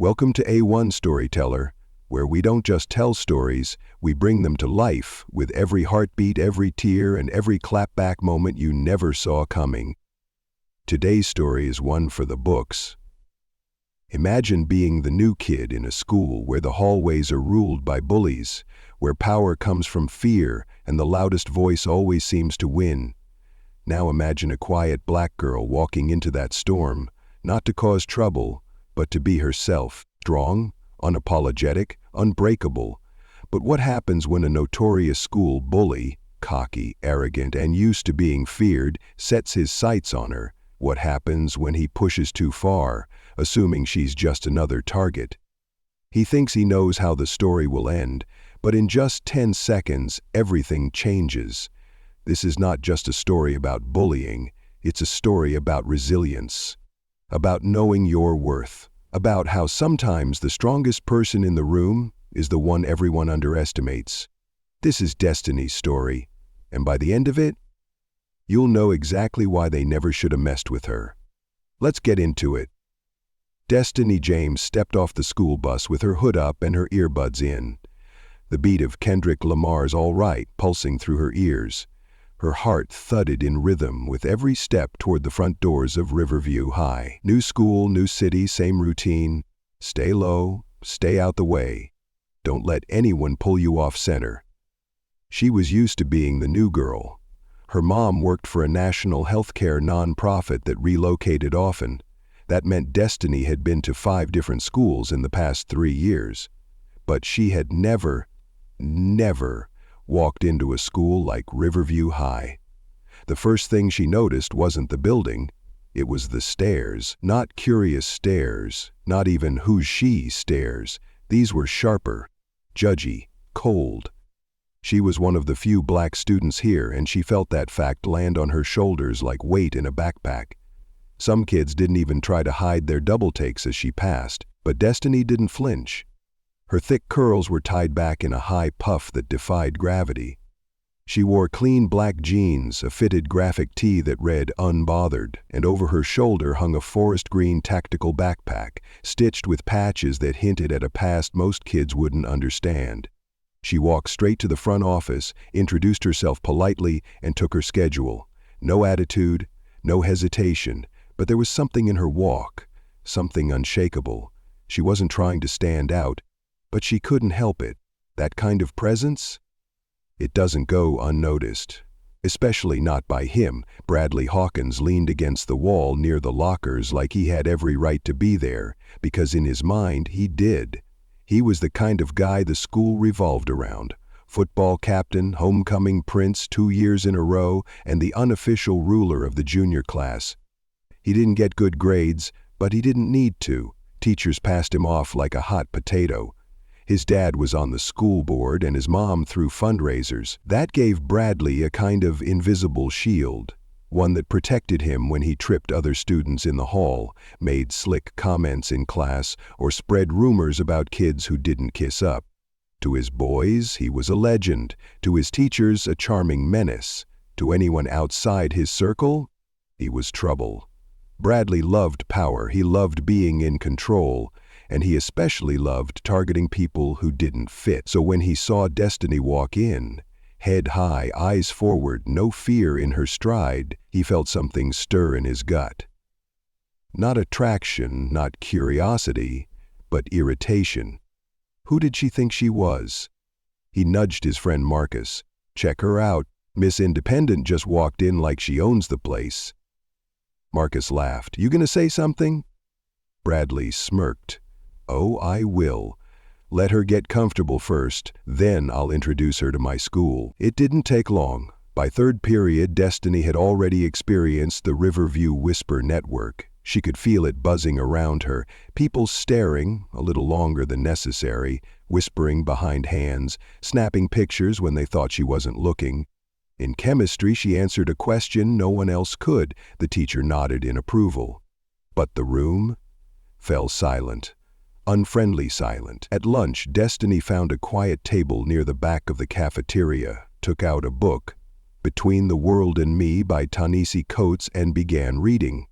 Welcome to A1 Storyteller, where we don't just tell stories, we bring them to life with every heartbeat, every tear, and every clapback moment you never saw coming. Today's story is one for the books. Imagine being the new kid in a school where the hallways are ruled by bullies, where power comes from fear and the loudest voice always seems to win. Now imagine a quiet black girl walking into that storm, not to cause trouble, but to be herself, strong, unapologetic, unbreakable. But what happens when a notorious school bully, cocky, arrogant, and used to being feared, sets his sights on her? What happens when he pushes too far, assuming she's just another target? He thinks he knows how the story will end, but in just 10 seconds, everything changes. This is not just a story about bullying, it's a story about resilience, about knowing your worth, about how sometimes the strongest person in the room is the one everyone underestimates. This is Destiny's story, and by the end of it, you'll know exactly why they never should have messed with her. Let's get into it. Destiny James stepped off the school bus with her hood up and her earbuds in. The beat of Kendrick Lamar's All Right pulsing through her ears. Her heart thudded in rhythm with every step toward the front doors of Riverview High. New school, new city, same routine. Stay low, stay out the way. Don't let anyone pull you off center. She was used to being the new girl. Her mom worked for a national healthcare nonprofit that relocated often. That meant Destiny had been to 5 different schools in the past 3 years. But she had never walked into a school like Riverview High. The first thing she noticed wasn't the building, it was the stairs. Not curious stares, not even who's she stares. These were sharper, judgy, cold. She was one of the few black students here, and she felt that fact land on her shoulders like weight in a backpack. Some kids didn't even try to hide their double takes as she passed, but Destiny didn't flinch. Her thick curls were tied back in a high puff that defied gravity. She wore clean black jeans, a fitted graphic tee that read "Unbothered," and over her shoulder hung a forest green tactical backpack, stitched with patches that hinted at a past most kids wouldn't understand. She walked straight to the front office, introduced herself politely, and took her schedule. No attitude, no hesitation, but there was something in her walk, something unshakable. She wasn't trying to stand out, but she couldn't help it. That kind of presence? It doesn't go unnoticed. Especially not by him. Bradley Hawkins leaned against the wall near the lockers like he had every right to be there, because in his mind he did. He was the kind of guy the school revolved around. Football captain, homecoming prince 2 years in a row, and the unofficial ruler of the junior class. He didn't get good grades, but he didn't need to. Teachers passed him off like a hot potato. His dad was on the school board and his mom threw fundraisers. That gave Bradley a kind of invisible shield, one that protected him when he tripped other students in the hall, made slick comments in class, or spread rumors about kids who didn't kiss up. To his boys, he was a legend. To his teachers, a charming menace. To anyone outside his circle, he was trouble. Bradley loved power, he loved being in control, and he especially loved targeting people who didn't fit. So when he saw Destiny walk in, head high, eyes forward, no fear in her stride, he felt something stir in his gut. Not attraction, not curiosity, but irritation. Who did she think she was? He nudged his friend Marcus. Check her out. Miss Independent just walked in like she owns the place. Marcus laughed. You gonna say something? Bradley smirked. Oh, I will. Let her get comfortable first, then I'll introduce her to my school. It didn't take long. By third period, Destiny had already experienced the Riverview Whisper network. She could feel it buzzing around her, people staring, a little longer than necessary, whispering behind hands, snapping pictures when they thought she wasn't looking. In chemistry, she answered a question no one else could. The teacher nodded in approval. But the room fell silent. Unfriendly silent. At lunch, Destiny found a quiet table near the back of the cafeteria, took out a book, Between the World and Me by Ta-Nehisi Coates, and began reading.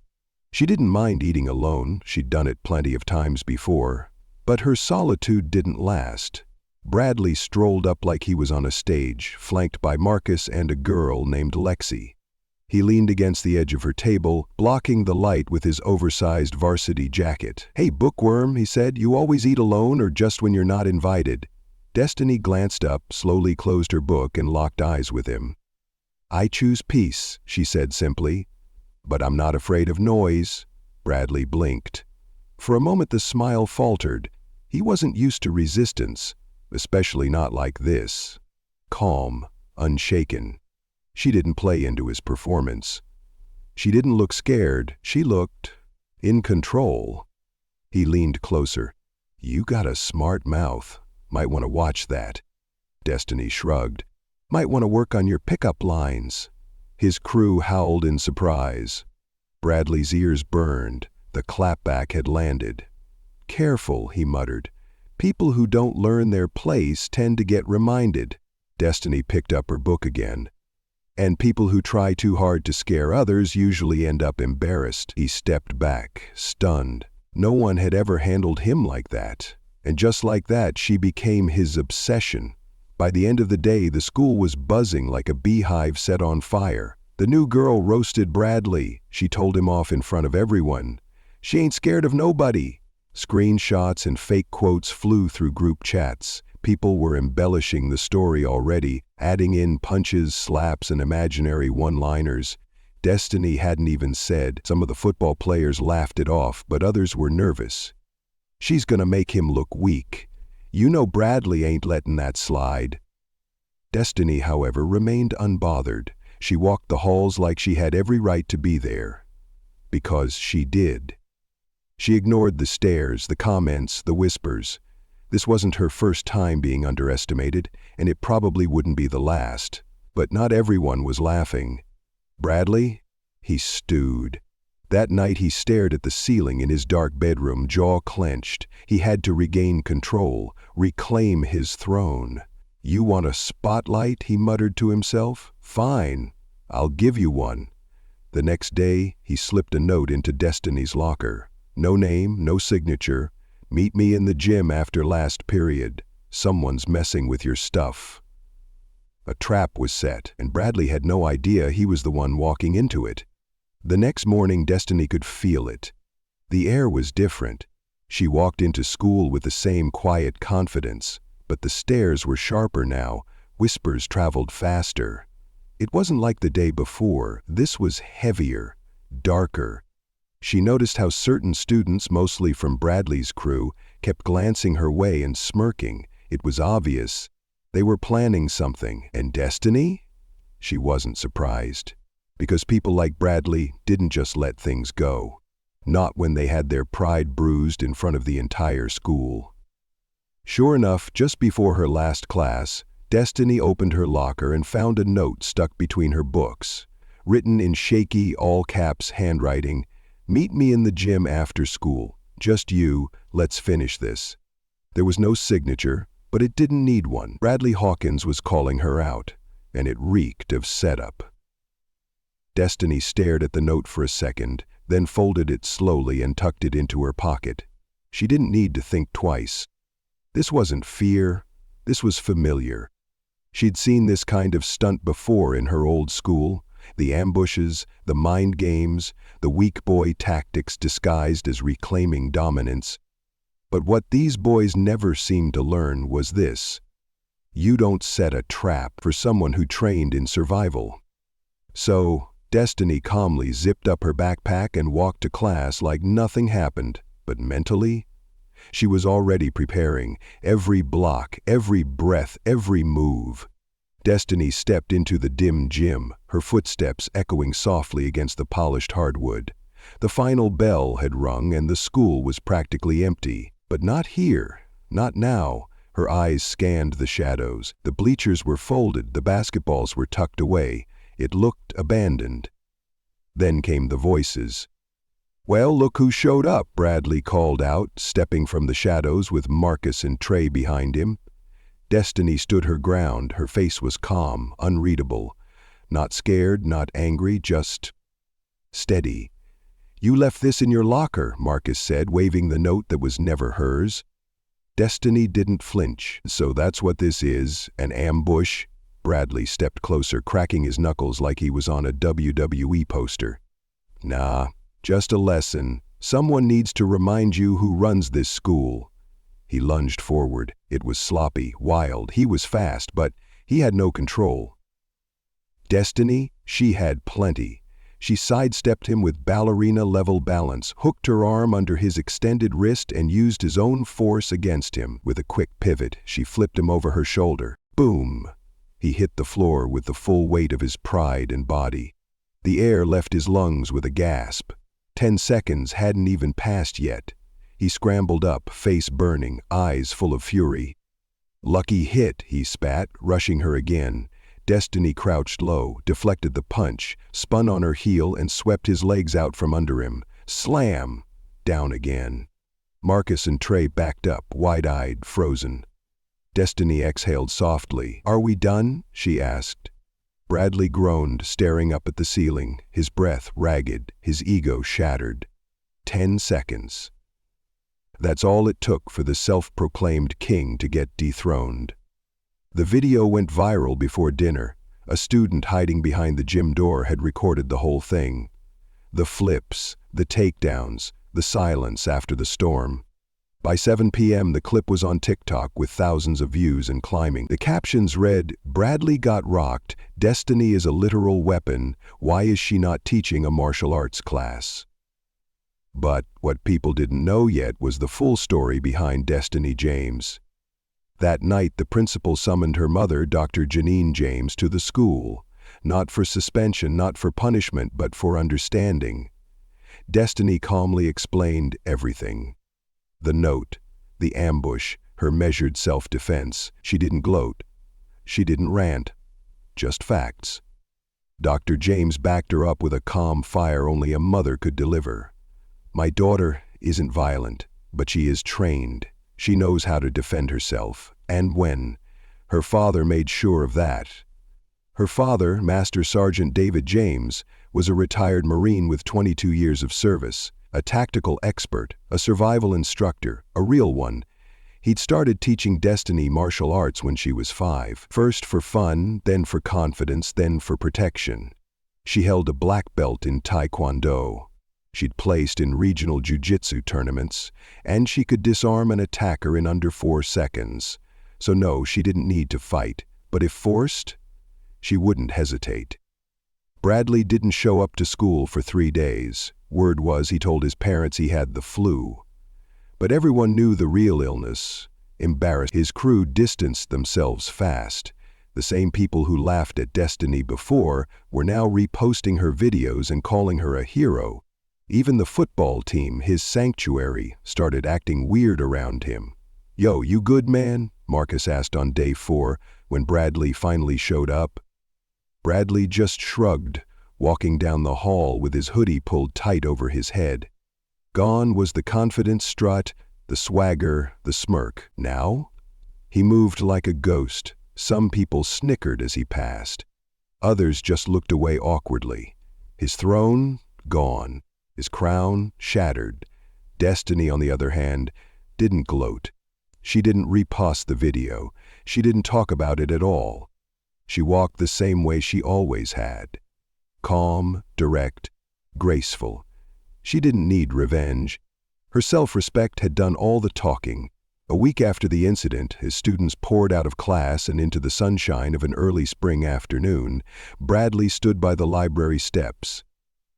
She didn't mind eating alone, she'd done it plenty of times before. But her solitude didn't last. Bradley strolled up like he was on a stage, flanked by Marcus and a girl named Lexi. He leaned against the edge of her table, blocking the light with his oversized varsity jacket. "Hey, bookworm," he said, "you always eat alone or just when you're not invited?" Destiny glanced up, slowly closed her book, and locked eyes with him. "I choose peace," she said simply. "But I'm not afraid of noise." Bradley blinked. For a moment the smile faltered. He wasn't used to resistance, especially not like this. Calm, unshaken. She didn't play into his performance. She didn't look scared, she looked in control. He leaned closer. "You got a smart mouth. Might want to watch that." Destiny shrugged. "Might want to work on your pickup lines." His crew howled in surprise. Bradley's ears burned. The clapback had landed. "Careful," he muttered. "People who don't learn their place tend to get reminded." Destiny picked up her book again. "And people who try too hard to scare others usually end up embarrassed." He stepped back, stunned. No one had ever handled him like that. And just like that, she became his obsession. By the end of the day, the school was buzzing like a beehive set on fire. "The new girl roasted Bradley," she told him off in front of everyone. "She ain't scared of nobody." Screenshots and fake quotes flew through group chats. People were embellishing the story already, adding in punches, slaps, and imaginary one-liners. Destiny hadn't even said. Some of the football players laughed it off, but others were nervous. "She's gonna make him look weak. You know Bradley ain't letting that slide." Destiny, however, remained unbothered. She walked the halls like she had every right to be there. Because she did. She ignored the stares, the comments, the whispers. This wasn't her first time being underestimated, and it probably wouldn't be the last. But not everyone was laughing. Bradley? He stewed. That night he stared at the ceiling in his dark bedroom, jaw clenched. He had to regain control, reclaim his throne. "You want a spotlight?" he muttered to himself. "Fine, I'll give you one." The next day, he slipped a note into Destiny's locker. No name, no signature. "Meet me in the gym after last period. Someone's messing with your stuff." A trap was set, and Bradley had no idea he was the one walking into it. The next morning, Destiny could feel it. The air was different. She walked into school with the same quiet confidence, but the stares were sharper now. Whispers traveled faster. It wasn't like the day before. This was heavier, darker. She noticed how certain students, mostly from Bradley's crew, kept glancing her way and smirking. It was obvious. They were planning something. And Destiny? She wasn't surprised. Because people like Bradley didn't just let things go. Not when they had their pride bruised in front of the entire school. Sure enough, just before her last class, Destiny opened her locker and found a note stuck between her books. Written in shaky, all-caps handwriting, "Meet me in the gym after school. Just you, let's finish this." There was no signature, but it didn't need one. Bradley Hawkins was calling her out, and it reeked of setup. Destiny stared at the note for a second, then folded it slowly and tucked it into her pocket. She didn't need to think twice. This wasn't fear, this was familiar. She'd seen this kind of stunt before in her old school. The ambushes, the mind games, the weak boy tactics disguised as reclaiming dominance. But what these boys never seemed to learn was this: you don't set a trap for someone who trained in survival. So, Destiny calmly zipped up her backpack and walked to class like nothing happened, but mentally, she was already preparing. Every block, every breath, every move. Destiny stepped into the dim gym, her footsteps echoing softly against the polished hardwood. The final bell had rung and the school was practically empty. But not here, not now. Her eyes scanned the shadows. The bleachers were folded, the basketballs were tucked away. It looked abandoned. Then came the voices. "Well, look who showed up," Bradley called out, stepping from the shadows with Marcus and Trey behind him. Destiny stood her ground. Her face was calm, unreadable. Not scared, not angry, just steady. "You left this in your locker," Marcus said, waving the note that was never hers. Destiny didn't flinch. "So that's what this is, an ambush?" Bradley stepped closer, cracking his knuckles like he was on a WWE poster. "Nah, just a lesson. Someone needs to remind you who runs this school." He lunged forward. It was sloppy, wild. He was fast, but he had no control. Destiny? She had plenty. She sidestepped him with ballerina-level balance, hooked her arm under his extended wrist, and used his own force against him. With a quick pivot, she flipped him over her shoulder. Boom! He hit the floor with the full weight of his pride and body. The air left his lungs with a gasp. 10 seconds hadn't even passed yet. He scrambled up, face burning, eyes full of fury. "Lucky hit," he spat, rushing her again. Destiny crouched low, deflected the punch, spun on her heel, and swept his legs out from under him. Slam! Down again. Marcus and Trey backed up, wide-eyed, frozen. Destiny exhaled softly. "Are we done?" she asked. Bradley groaned, staring up at the ceiling, his breath ragged, his ego shattered. 10 seconds. That's all it took for the self-proclaimed king to get dethroned. The video went viral before dinner. A student hiding behind the gym door had recorded the whole thing. The flips, the takedowns, the silence after the storm. By 7 p.m., the clip was on TikTok with thousands of views and climbing. The captions read, "Bradley got rocked. Destiny is a literal weapon. Why is she not teaching a martial arts class?" But what people didn't know yet was the full story behind Destiny James. That night, the principal summoned her mother, Dr. Janine James, to the school. Not for suspension, not for punishment, but for understanding. Destiny calmly explained everything. The note, the ambush, her measured self-defense. She didn't gloat. She didn't rant. Just facts. Dr. James backed her up with a calm fire only a mother could deliver. "My daughter isn't violent, but she is trained. She knows how to defend herself, and when. Her father made sure of that." Her father, Master Sergeant David James, was a retired Marine with 22 years of service, a tactical expert, a survival instructor, a real one. He'd started teaching Destiny martial arts when she was 5, first for fun, then for confidence, then for protection. She held a black belt in Taekwondo. She'd placed in regional jiu-jitsu tournaments, and she could disarm an attacker in under 4 seconds. So no, she didn't need to fight, but if forced, she wouldn't hesitate. Bradley didn't show up to school for 3 days. Word was he told his parents he had the flu. But everyone knew the real illness. Embarrassed, his crew distanced themselves fast. The same people who laughed at Destiny before were now reposting her videos and calling her a hero. Even the football team, his sanctuary, started acting weird around him. "Yo, you good, man?" Marcus asked on day 4 when Bradley finally showed up. Bradley just shrugged, walking down the hall with his hoodie pulled tight over his head. Gone was the confident strut, the swagger, the smirk. Now? He moved like a ghost. Some people snickered as he passed. Others just looked away awkwardly. His throne? Gone. His crown? Shattered. Destiny, on the other hand, didn't gloat. She didn't repost the video. She didn't talk about it at all. She walked the same way she always had. Calm, direct, graceful. She didn't need revenge. Her self-respect had done all the talking. A week after the incident, as students poured out of class and into the sunshine of an early spring afternoon, Bradley stood by the library steps,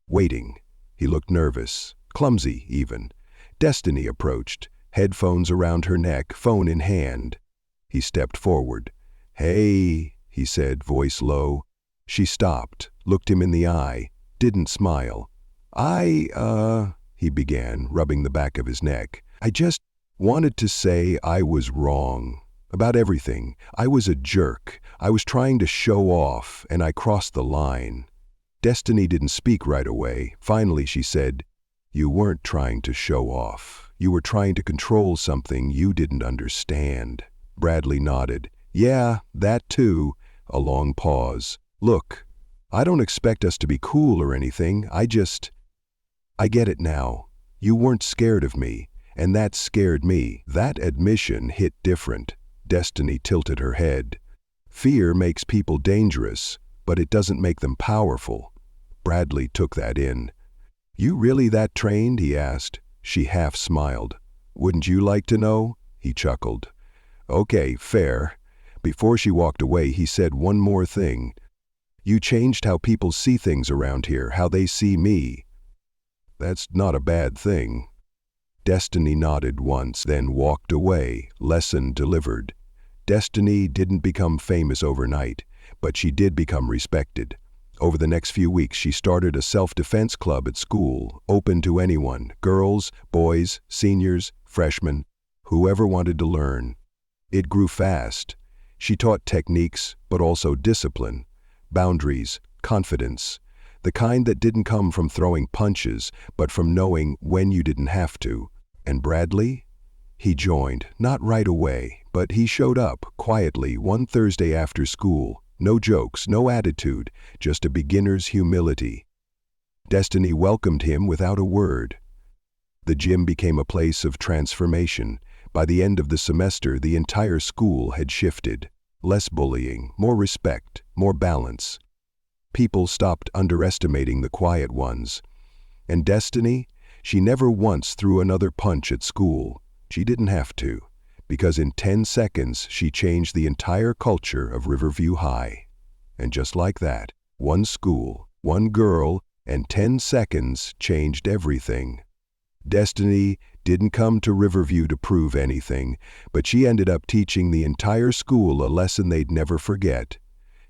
waiting. He looked nervous, clumsy even. Destiny approached, headphones around her neck, phone in hand. He stepped forward. "Hey," he said, voice low. She stopped, looked him in the eye, didn't smile. He began, rubbing the back of his neck. "I just wanted to say I was wrong. About everything. I was a jerk. I was trying to show off, and I crossed the line." Destiny didn't speak right away. Finally, she said, "You weren't trying to show off. You were trying to control something you didn't understand." Bradley nodded. "Yeah, that too." A long pause. "Look, I don't expect us to be cool or anything. I get it now. You weren't scared of me, And that scared me. That admission hit different. Destiny tilted her head. Fear makes people dangerous, but it doesn't make them powerful. Bradley took that in. You really that trained? He asked. She half smiled. Wouldn't you like to know? He chuckled. Okay, fair. Before she walked away, he said one more thing. You changed how people see things around here, how they see me. That's not a bad thing. Destiny nodded once, then walked away, lesson delivered. Destiny didn't become famous overnight, but she did become respected. Over the next few weeks, she started a self-defense club at school, open to anyone, girls, boys, seniors, freshmen, whoever wanted to learn. It grew fast. She taught techniques, but also discipline, boundaries, confidence, the kind that didn't come from throwing punches, but from knowing when you didn't have to. And Bradley? He joined, not right away, but he showed up quietly one Thursday after school. No jokes, no attitude, just a beginner's humility. Destiny welcomed him without a word. The gym became a place of transformation. By the end of the semester, the entire school had shifted. Less bullying, more respect, more balance. People stopped underestimating the quiet ones. And Destiny? She never once threw another punch at school. She didn't have to, because in 10 seconds she changed the entire culture of Riverview High. And just like that, one school, one girl, and 10 seconds changed everything. Destiny didn't come to Riverview to prove anything, but she ended up teaching the entire school a lesson they'd never forget.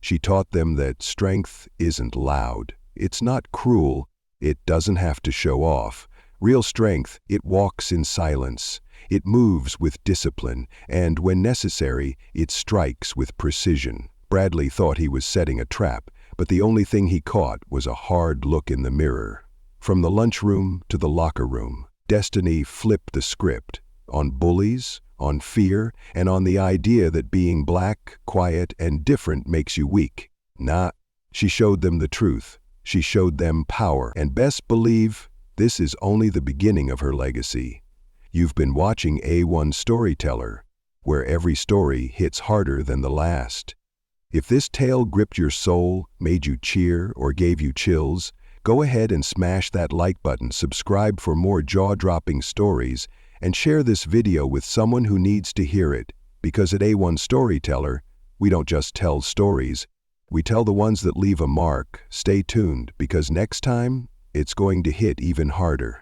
She taught them that strength isn't loud. It's not cruel. It doesn't have to show off. Real strength, it walks in silence. It moves with discipline, and when necessary, it strikes with precision. Bradley thought he was setting a trap, but the only thing he caught was a hard look in the mirror. From the lunchroom to the locker room, Destiny flipped the script on bullies, on fear, and on the idea that being black, quiet, and different makes you weak. Nah, she showed them the truth. She showed them power, and best believe this is only the beginning of her legacy. You've been watching A1 Storyteller, where every story hits harder than the last. If this tale gripped your soul, made you cheer, or gave you chills, go ahead and smash that like button, subscribe for more jaw-dropping stories, and share this video with someone who needs to hear it. Because at A1 Storyteller, we don't just tell stories, we tell the ones that leave a mark. Stay tuned, because next time, it's going to hit even harder.